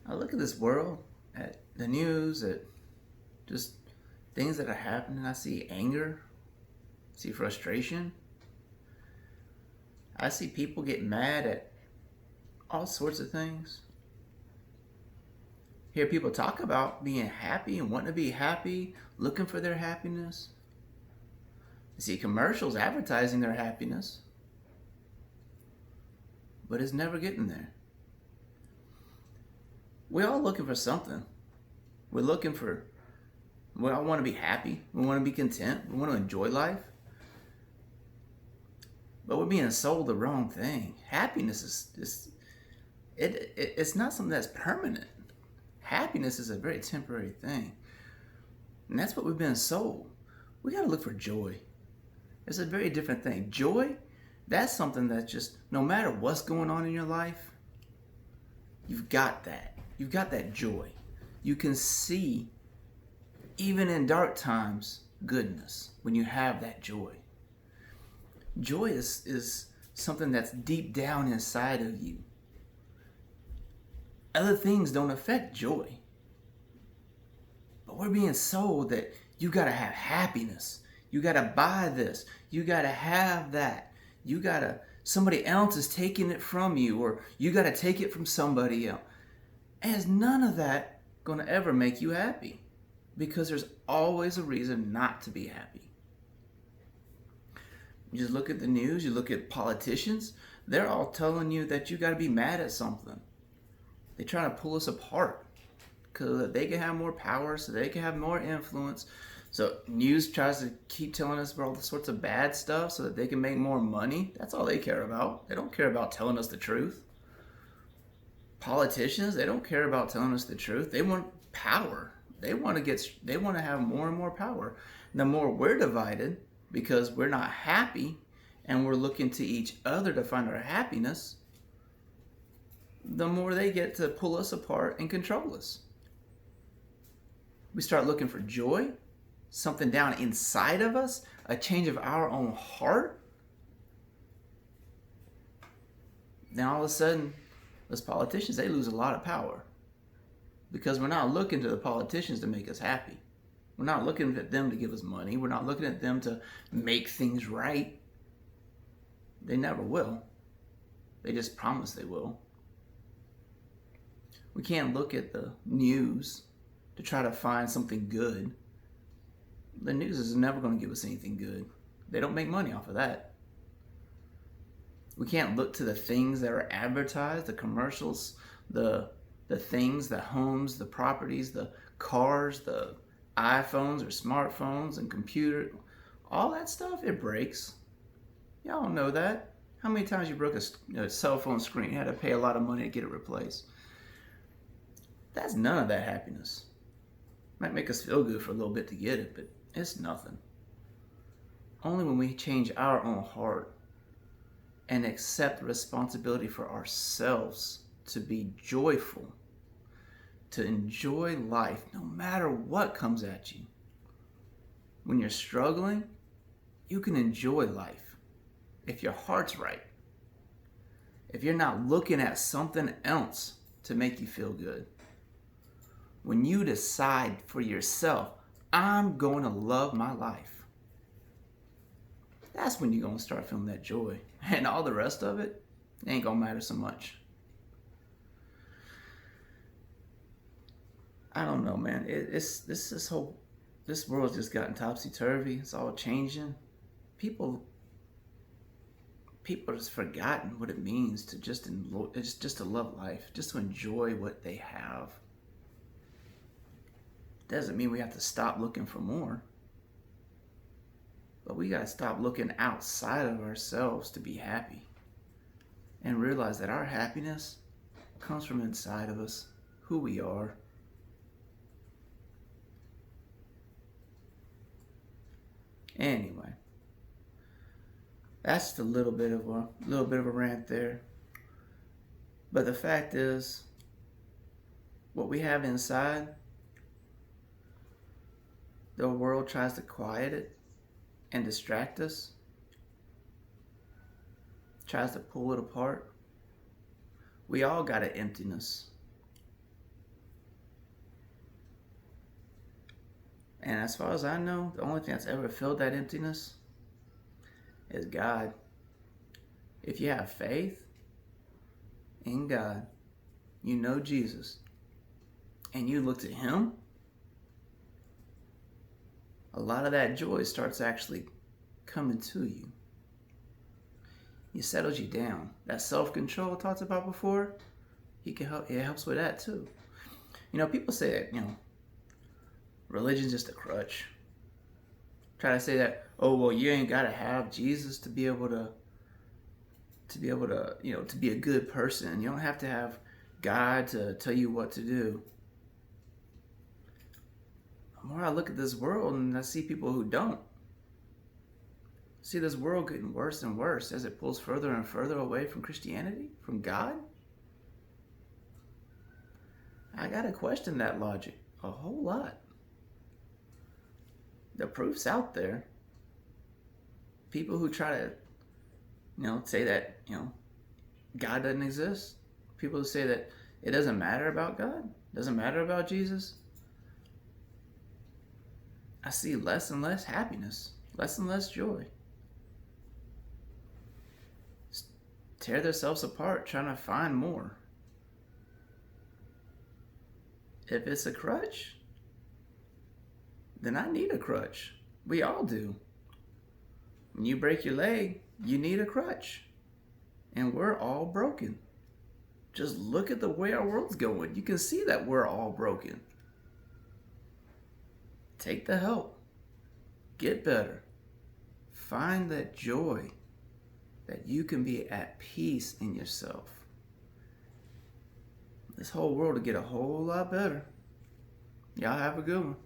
I look at this world, at the news, at just things that are happening. I see anger, see frustration. I see people get mad at all sorts of things. Hear people talk about being happy and wanting to be happy, looking for their happiness. I see commercials advertising their happiness, but it's never getting there. We're all looking for something. We're looking for, we all want to be happy. We want to be content. We want to enjoy life. But we're being sold the wrong thing. Happiness it's not something that's permanent. Happiness is a very temporary thing. And that's what we've been sold. We got to look for joy. It's a very different thing. Joy, that's something that just, no matter what's going on in your life, you've got that. You've got that joy. You can see, even in dark times, goodness when you have that joy. Joy is something that's deep down inside of you. Other things don't affect joy. But we're being sold that you gotta have happiness. You gotta buy this. You gotta have that. Somebody else is taking it from you, or you gotta take it from somebody else. And none of that gonna ever make you happy, because there's always a reason not to be happy. You just look at the news, you look at politicians, they're all telling you that you gotta be mad at something. They're trying to pull us apart because they can have more power, so they can have more influence. So news tries to keep telling us all the sorts of bad stuff so that they can make more money. That's all they care about. They don't care about telling us the truth. Politicians, they don't care about telling us the truth. They want power. They want to have more and more power. And the more we're divided because we're not happy and we're looking to each other to find our happiness, the more they get to pull us apart and control us. We start looking for joy, something down inside of us, a change of our own heart. Then all of a sudden, those politicians, they lose a lot of power, because we're not looking to the politicians to make us happy. We're not looking at them to give us money. We're not looking at them to make things right. They never will. They just promise they will. We can't look at the news to try to find something good. The news is never going to give us anything good. They don't make money off of that. We can't look to the things that are advertised, the commercials, the things, the homes, the properties, the cars, the iPhones or smartphones and computer. All that stuff, it breaks. Y'all know that. How many times you broke a cell phone screen? You had to pay a lot of money to get it replaced. That's none of that happiness. Might make us feel good for a little bit to get it, but it's nothing. Only when we change our own heart and accept the responsibility for ourselves to be joyful, to enjoy life no matter what comes at you. When you're struggling, you can enjoy life if your heart's right. If you're not looking at something else to make you feel good. When you decide for yourself, I'm going to love my life, that's when you're going to start feeling that joy. And all the rest of it ain't going to matter so much. I don't know, man. This world's just gotten topsy-turvy. It's all changing. People just forgotten what it means to just to love life, just to enjoy what they have. Doesn't mean we have to stop looking for more. But we got to stop looking outside of ourselves to be happy. And realize that our happiness comes from inside of us, who we are. Anyway, that's just a little bit of a rant there. But the fact is, what we have inside, the world tries to quiet it and distract us, tries to pull it apart. We all got an emptiness. And as far as I know, the only thing that's ever filled that emptiness is God. If you have faith in God, you know Jesus, and you look to Him, a lot of that joy starts actually coming to you. It settles you down. That self-control I talked about before, He can help. It helps with that too. People say that, religion's just a crutch. Try to say that, oh well, you ain't gotta have Jesus to be able to to be a good person. You don't have to have God to tell you what to do. The more I look at this world and I see people who don't, see this world getting worse and worse as it pulls further and further away from Christianity, from God, I gotta question that logic a whole lot. The proof's out there. People who try to, say that, God doesn't exist. People who say that it doesn't matter about God, doesn't matter about Jesus. I see less and less happiness, less and less joy. Tear themselves apart trying to find more. If it's a crutch, then I need a crutch. We all do. When you break your leg, you need a crutch. And we're all broken. Just look at the way our world's going. You can see that we're all broken. Take the help. Get better. Find that joy that you can be at peace in yourself. This whole world will get a whole lot better. Y'all have a good one.